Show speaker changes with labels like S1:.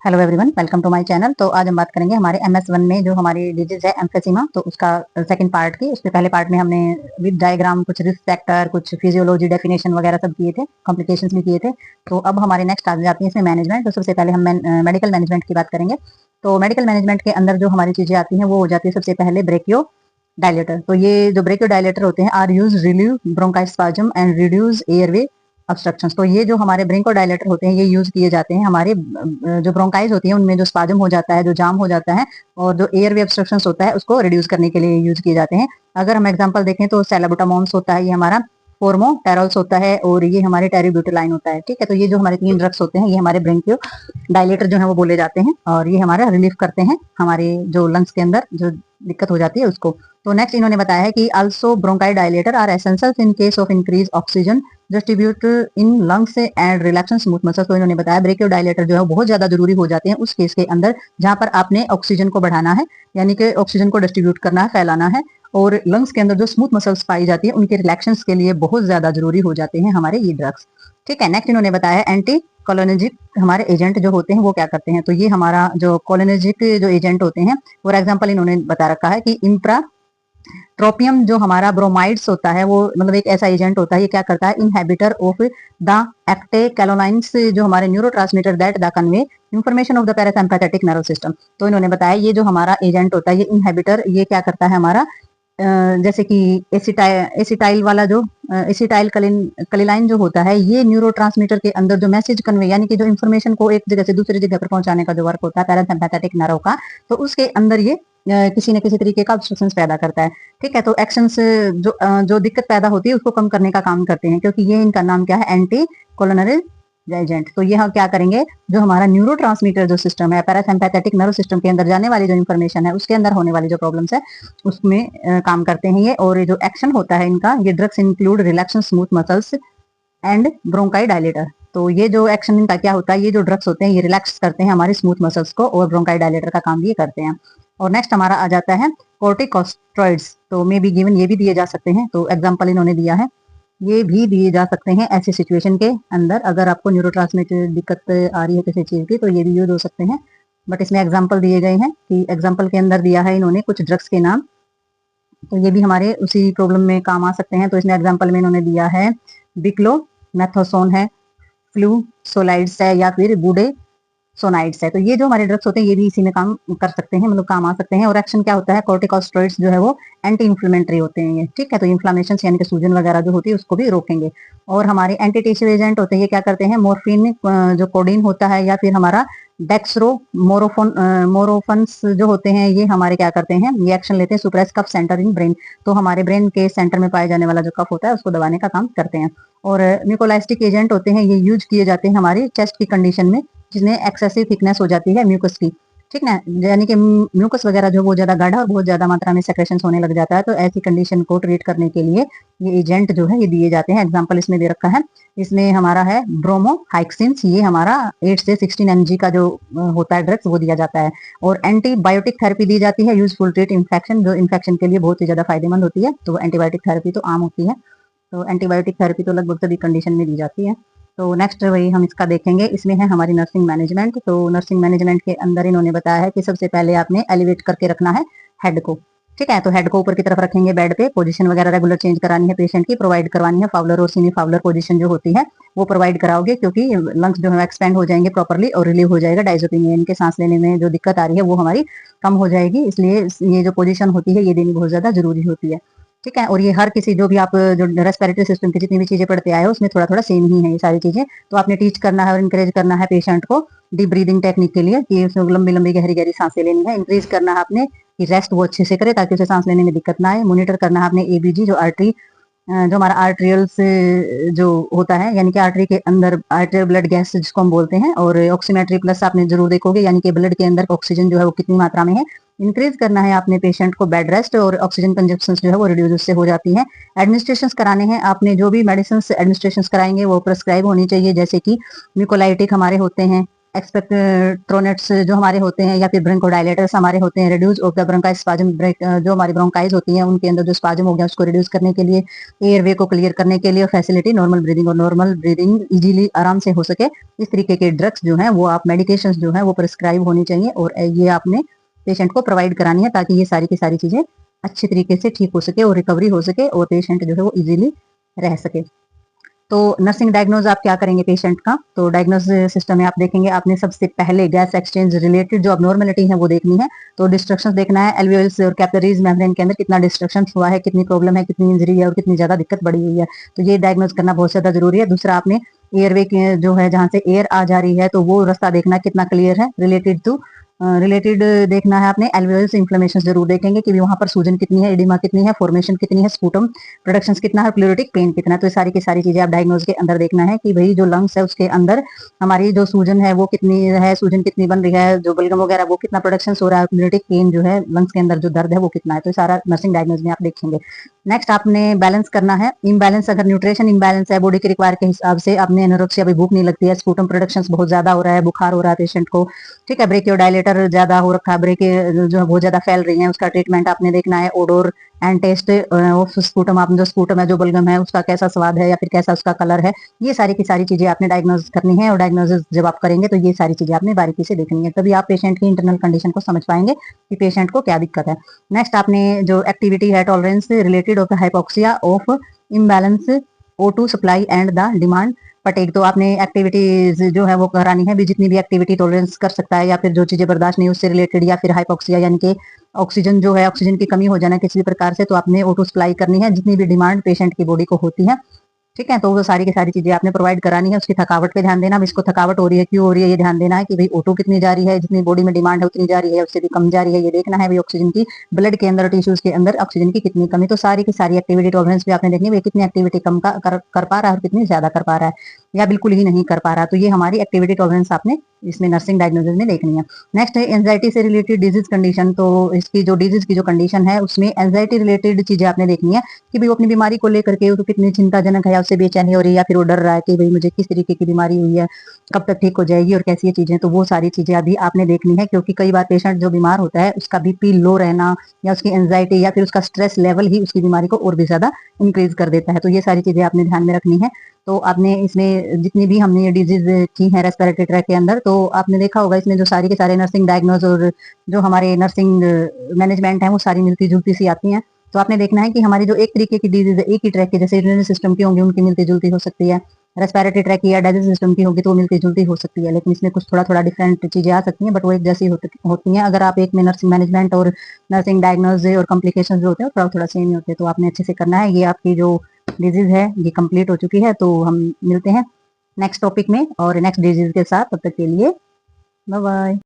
S1: Hello everyone, welcome to my channel. तो आज हम बात करेंगे हमारे MS1 में जो हमारी डिजीज है एम्फेसिमा, तो उसका सेकंड पार्ट की। उसके पहले पार्ट में हमने विद डायग्राम कुछ रिस्क फैक्टर, कुछ फिजियोलॉजी, डेफिनेशन वगैरह सब किए थे, कॉम्प्लिकेशंस भी किए थे। तो अब हमारे नेक्स्ट आ जाती है इसमें मैनेजमेंट। तो सबसे पहले हम मेडिकल मैनेजमेंट की बात करेंगे। तो मेडिकल मैनेजमेंट के अंदर जो हमारी चीजें आती हैं वो हो जाती है सबसे पहले ब्रेकियो डायलेटर। तो ये जो ब्रेकियो डायलेटर होते हैं are use relieve bronchospasm and reduce airway obstructions. तो ये जो हमारे ब्रोंको डायलेटर होते हैं ये यूज किए जाते हैं हमारे जो ब्रोंकाइज होती है उनमें जो स्पाज्म हो जाता है, जो जाम हो जाता है, और जो एयरवे ऑब्स्ट्रक्शंस होता है उसको रिड्यूस करने के लिए यूज किए जाते हैं। अगर हम एग्जांपल देखें तो सैलाबुटामॉन्स होता है, ये हमारा फोर्मोटेरॉल्स होता है, और ये हमारे टेरीब्यूटालाइन होता है। ठीक है, तो ये जो हमारे 3 ड्रग्स होते हैं ये हमारे ब्रोंकियो डायलेटर जो है वो बोले जाते हैं, और ये हमारा रिलीफ करते हैं हमारे जो लंग्स के अंदर जो दिक्कत हो जाती है उसको। तो नेक्स्ट इन्होंने बताया है कि also bronchi dilator are essential in case of increase oxygen distribute in lungs and relaxation smooth muscles. तो इन्होंने बताया ब्रेकियो डायलेटर जो है बहुत ज्यादा जरूरी हो जाते हैं उस केस के अंदर जहां पर आपने ऑक्सीजन को बढ़ाना है, यानी कि ऑक्सीजन को डिस्ट्रीब्यूट करना है, फैलाना है, और लंग्स के अंदर जो स्मूथ मसल्स पाई जाती है उनके रिलैक्शंस के लिए बहुत ज्यादा जरूरी हो जाते हैं हमारे ये ड्रग्स। ठीक है, नेक्स्ट इन्होंने बताया एंटी कोलिनर्जिक हमारे एजेंट जो होते हैं वो क्या करते हैं। तो ये हमारा जो कोलिनर्जिक जो एजेंट होते हैं, फॉर एग्जाम्पल इन्होंने बता रखा है कि इंप्रा ट्रोपियम जो हमारा ब्रोमाइड्स होता है वो मतलब एक ऐसा एजेंट होता है, ये क्या करता है इनहेबिटर ऑफ द एक्टे कैलोलाइंस जो हमारे neurotransmitter that the convey information of the parasympathetic nervous system. तो इन्होंने बताया ये जो हमारा एजेंट होता है ये इनहेबिटर ये क्या करता है हमारा जैसे कि एसिटाइल वाला जो एसिटाइल कलिलाइन जो होता है ये न्यूरोट्रांसमीटर के अंदर जो मैसेज कन्वे यानी कि जो इन्फॉर्मेशन को एक जगह से दूसरी जगह पर पहुंचाने का जो वर्क होता है पैरासिम्पैथेटिक नर्व का, तो उसके अंदर ये किसी न किसी तरीके का ऑब्स्ट्रक्शन पैदा करता है। ठीक है, तो एक्शंस जो दिक्कत पैदा होती है उसको कम करने का काम करते हैं, क्योंकि ये इनका नाम क्या है एंटी कोलिनरी एजेंट। तो ये हम क्या करेंगे, जो हमारा न्यूरोट्रांसमीटर जो सिस्टम है पैरासिम्पैथेटिक नर्व सिस्टम के अंदर जाने वाली जो इन्फॉर्मेशन है उसके अंदर होने वाली जो प्रॉब्लम्स है उसमें काम करते हैं ये। और ये जो एक्शन होता है इनका, ये drugs include रिलैक्शन smooth muscles and bronchi dilator. तो ये जो एक्शन इनका क्या होता है, ये जो ड्रग्स होते हैं ये रिलैक्स करते हैं हमारे स्मूथ मसल्स को, और ब्रोंकाई डायलेटर का काम भी ये करते हैं। और नेक्स्ट हमारा आ जाता है कॉर्टिकोस्टेरॉइड्स। तो मे बी गिवन ये भी दिए जा सकते हैं, तो एग्जांपल इन्होंने दिया है ये भी दिए जा सकते हैं ऐसी सिचुएशन के अंदर। अगर आपको न्यूरोट्रांसमीटर दिक्कत आ रही है किसी चीज की तो ये भी यूज हो सकते हैं, बट इसमें एग्जाम्पल दिए गए हैं कि एग्जाम्पल के अंदर दिया है इन्होंने कुछ ड्रग्स के नाम, तो ये भी हमारे उसी प्रॉब्लम में काम आ सकते हैं। तो इसमें एग्जाम्पल में इन्होंने दिया है बिक्लो मैथोसोन है, फ्लू सोलाइड्स है, या फिर बूडे सोनाइड्स है। तो ये जो हमारे ड्रग्स होते हैं ये भी इसी में काम कर सकते हैं, मतलब काम आ सकते हैं। और एक्शन क्या होता है, कॉर्टिकोस्टेरॉइड्स जो है वो एंटी इंफ्लेमेटरी होते हैं ये। ठीक है, तो इन्फ्लामेशन यानी कि सूजन वगैरह जो होती है उसको भी रोकेंगे। और हमारे एंटी टिश्यू एजेंट होते हैं, ये क्या करते हैं मोरफिन जो कोडीन होता है, या फिर हमारा डेक्सरो मोरोफन्स जो होते हैं ये हमारे क्या करते हैं, ये एक्शन लेते हैं suppress cough centre in brain. तो हमारे ब्रेन के सेंटर में पाए जाने वाला जो कफ होता है उसको दबाने का काम करते हैं। और म्यूकोलास्टिक एजेंट होते हैं, ये यूज किए जाते हैं हमारी चेस्ट की कंडीशन में जिसमें एक्सेसिव थिकनेस हो जाती है म्यूकस की। ठीक ना, यानी कि म्यूकस वगैरह जो बहुत ज्यादा गाढ़ा और बहुत ज्यादा मात्रा में सेक्रेशंस होने लग जाता है, तो ऐसी कंडीशन को ट्रीट करने के लिए ये एजेंट जो है ये दिए जाते हैं। एग्जांपल इसमें दे रखा है, इसमें हमारा है ब्रोमोहाइक्सिन्स, ये हमारा 8 से 16 mg का जो होता है ड्रग्स वो दिया जाता है। और एंटीबायोटिक थेरेपी दी जाती है यूजफुल ट्रीट इन्फेक्शन, जो इन्फेक्शन के लिए बहुत ही ज्यादा फायदेमंद होती है। तो एंटीबायोटिक थेरेपी तो आम होती है, तो एंटीबायोटिक थेरेपी तो लगभग सभी कंडीशन में दी जाती है। तो नेक्स्ट वही हम इसका देखेंगे, इसमें है हमारी नर्सिंग मैनेजमेंट। तो नर्सिंग मैनेजमेंट के अंदर इन्होंने बताया है कि सबसे पहले आपने एलिवेट करके रखना है हेड को। ठीक है, तो हेड को ऊपर की तरफ रखेंगे बेड पे, पोजीशन वगैरह रेगुलर चेंज करानी है पेशेंट की, प्रोवाइड करवानी है फाउलर और सेमी फाउलर पोजीशन जो होती है वो प्रोवाइड कराओगे, क्योंकि लंग्स जो है एक्सपेंड हो जाएंगे प्रॉपरली और रिलीव हो जाएगा डायजोपिनिया, इनके सांस लेने में जो दिक्कत आ रही है वो हमारी कम हो जाएगी। इसलिए ये जो पोजीशन होती है ये देनी बहुत ज्यादा जरूरी होती है। ठीक है, और ये हर किसी जो भी आप जो रेस्पिरेटरी सिस्टम की जितनी भी चीजें पढ़ते आए हो उसमें थोड़ा थोड़ा सेम ही है ये सारी चीजें। तो आपने टीच करना है और इंकरेज करना है पेशेंट को डीप ब्रीदिंग टेक्निक के लिए कि उसमें लंबी लंबी गहरी गहरी सांसें लेनी है। इंक्रीज करना है आपने कि रेस्ट वो अच्छे से करे ताकि उसे सांस लेने में दिक्कत ना आए। मॉनिटर करना है आपने एबीजी जो आर्टरी जो हमारा आर्ट्रियल से जो होता है, यानी कि आर्टरी के अंदर आर्ट्रियल ब्लड गैस जिसको हम बोलते हैं, और ऑक्सीमेट्री प्लस आपने जरूर देखोगे, यानी कि ब्लड के अंदर ऑक्सीजन जो है वो कितनी मात्रा में है। इंक्रीज करना है आपने पेशेंट को बेड रेस्ट, और ऑक्सीजन कंजप्शन जो है वो रिड्यूस उससे हो जाती है। एडमिनिस्ट्रेशन कराने हैं आपने, जो भी मेडिसिन एडमिनिस्ट्रेशन कराएंगे वो प्रेस्क्राइब होनी चाहिए, जैसे कि म्यूकोलाइटिक हमारे होते हैं, एक्सपेक्ट्रोनेट्स जो हमारे होते हैं या फिर ब्रोंकोडायलेटर्स हमारे होते हैं, रिड्यूस ऑफ द ब्रोंकाइस्पाज्म, जो हमारी ब्रोंकाइज होती हैं उनके अंदर जो स्पाज्म हो गया उसको रिड्यूस करने के लिए, एयरवे को क्लियर करने के लिए, फैसिलिटी नॉर्मल ब्रीदिंग, और नॉर्मल ब्रीदिंग इजीली आराम से हो सके, इस तरीके के ड्रग्स जो हैं वो आप मेडिकेशंस जो हैं वो प्रिस्क्राइब होनी चाहिए और ये आपने पेशेंट को प्रोवाइड करानी है ताकि ये सारी की सारी चीजें अच्छी तरीके से ठीक हो सके और रिकवरी हो सके और पेशेंट जो है वो इजीली रह सके। तो नर्सिंग डायग्नोज आप क्या करेंगे पेशेंट का, तो डायग्नोज सिस्टम में आप देखेंगे आपने सबसे पहले गैस एक्सचेंज रिलेटेड जो अबनॉर्मलिटी है वो देखनी है, तो डिस्ट्रक्शन देखना है एल्वियोल्स और कैपिलरीज मेम्ब्रेन के अंदर कितना डिस्ट्रक्शन हुआ है, कितनी प्रॉब्लम है, कितनी इंजरी है और कितनी ज्यादा दिक्कत बढ़ी हुई है, तो ये डायग्नोज करना बहुत ज्यादा जरूरी है। दूसरा आपने एयरवे जो है जहाँ से एयर आ जा रही है तो वो रास्ता देखना कितना क्लियर है, रिलेटेड देखना है आपने एल्वियोल्स इन्फ्लेमेशन जरूर देखेंगे कि वहां पर सूजन कितनी है, एडिमा कितनी है, फॉर्मेशन कितनी है, स्पूटम प्रोडक्शन कितना है, प्लूरिटिक पेन कितना है, तो ये सारी की सारी चीजें आप डायग्नोज के अंदर देखना है कि भाई जो लंग्स है उसके अंदर हमारी जो सूजन है वो कितनी है, सूजन कितनी बन रही है, जो बलगम वगैरह वो कितना प्रोडक्शन हो रहा है, प्लूरिटिक पेन जो है लंग्स के अंदर जो दर्द है वो कितना है, तो सारा नर्सिंग डायग्नोज में आप देखेंगे। नेक्स्ट आपने बैलेंस करना है, इम्बैलेंस अगर न्यूट्रिशन इम्बैलेंस है बॉडी के रिक्वायर के हिसाब से, आपने एनोरेक्सिया भी भूख नहीं लगती है, स्पूटम प्रोडक्शन बहुत ज्यादा हो रहा है, बुखार हो रहा है पेशेंट को, ठीक है, ब्रेकियोडायलेटर ज्यादा हो रखा है, ब्रेक जो है बहुत ज्यादा फैल रही है, उसका ट्रीटमेंट आपने देखना है, odour and taste of sputum, आप जो स्पूटम है जो बलगम है उसका कैसा स्वाद है या फिर कैसा उसका कलर है, ये सारी की सारी चीजें आपने डायग्नोज करनी है और डायग्नोसिस जब आप करेंगे तो ये सारी चीजें आपने बारीकी से देखनी है, तभी आप पेशेंट की इंटरनल कंडीशन को समझ पाएंगे कि पेशेंट को क्या दिक्कत है। नेक्स्ट आपने जो एक्टिविटी है tolerance related of hypoxia of imbalance O2 supply and the demand पटेक, तो आपने एक्टिविटीज जो है वो करानी है भी, जितनी भी एक्टिविटी टॉलरेंस कर सकता है या फिर जो चीजें बर्दाश्त नहीं उससे रिलेटेड, या फिर हाइपोक्सिया यानी कि ऑक्सीजन जो है ऑक्सीजन की कमी हो जाना किसी भी प्रकार से, तो आपने O2 सप्लाई करनी है जितनी भी डिमांड पेशेंट की बॉडी को होती है, ठीक है, तो वो सारी की सारी चीजें आपने प्रोवाइड करानी है। उसकी थकावट पे ध्यान देना, अब इसको थकावट हो रही है क्यों हो रही है ये ध्यान देना है कि भाई O2 कितनी जा रही है, जितनी बॉडी में डिमांड है उतनी जा रही है, उससे भी कम जा रही है ये देखना है, भाई ऑक्सीजन की ब्लड के अंदर टिश्यूज के अंदर ऑक्सीजन की कितनी कमी, तो सारी की सारी एक्टिविटी टॉलरेंस भी आपने देखनी है कितनी एक्टिविटी कम कर पा रहा है और कितनी ज्यादा कर पा रहा है या बिल्कुल ही नहीं कर पा रहा, तो ये हमारी एक्टिविटी टॉलरेंस आपने इसमें नर्सिंग डायग्नोसिस में देखनी है। नेक्स्ट है एंजाइटी से रिलेटेड डिजीज कंडीशन, तो इसकी जो डिजीज की जो कंडीशन है उसमें एंजाइटी रिलेटेड चीजें आपने देखनी है कि भाई वो अपनी बीमारी को लेकर के तो कितनी चिंताजनक है या उससे बेचैनी हो रही है या फिर वो डर रहा है कि भाई मुझे किस तरीके की बीमारी हुई है, कब तक ठीक हो जाएगी और कैसी चीजें, तो वो सारी चीजें अभी आपने देखनी है, क्योंकि कई बार पेशेंट जो बीमार होता है उसका बीपी लो रहना या उसकी एंजाइटी या फिर उसका स्ट्रेस लेवल ही उसकी बीमारी को और भी ज्यादा इंक्रीज कर देता है, तो ये सारी चीजें आपने ध्यान में रखनी है। तो आपने इसमें जितनी भी हमने ये डिजीज की है रेस्पिरेटरी ट्रैक के अंदर, तो आपने देखा होगा इसमें जो सारी के सारे नर्सिंग डायग्नोज और जो हमारे नर्सिंग मैनेजमेंट है वो सारी मिलती जुलती सी आती हैं, तो आपने देखना है कि हमारी जो एक तरीके की डिजीज है एक ही ट्रैक की, जैसे यूरिनरी सिस्टम की होंगी उनकी मिलती जुलती हो सकती है, रेस्पिरेटरी ट्रैक की या डाइजेस्टिव सिस्टम की होगी तो मिलती जुलती हो सकती है, लेकिन इसमें कुछ थोड़ा थोड़ा डिफरेंट चीजें आ सकती हैं, बट वो एक जैसी होती हैं। अगर आप एक में नर्सिंग मैनेजमेंट और नर्सिंग डायग्नोज और कॉम्प्लिकेशन जो होते हैं थोड़ा थोड़ा सेम ही होते हैं, तो आपने अच्छे से करना है। ये आपकी जो डिजीज है ये कंप्लीट हो चुकी है, तो हम मिलते हैं नेक्स्ट टॉपिक में और नेक्स्ट डिजीज के साथ, तब तक के लिए बाय बाय।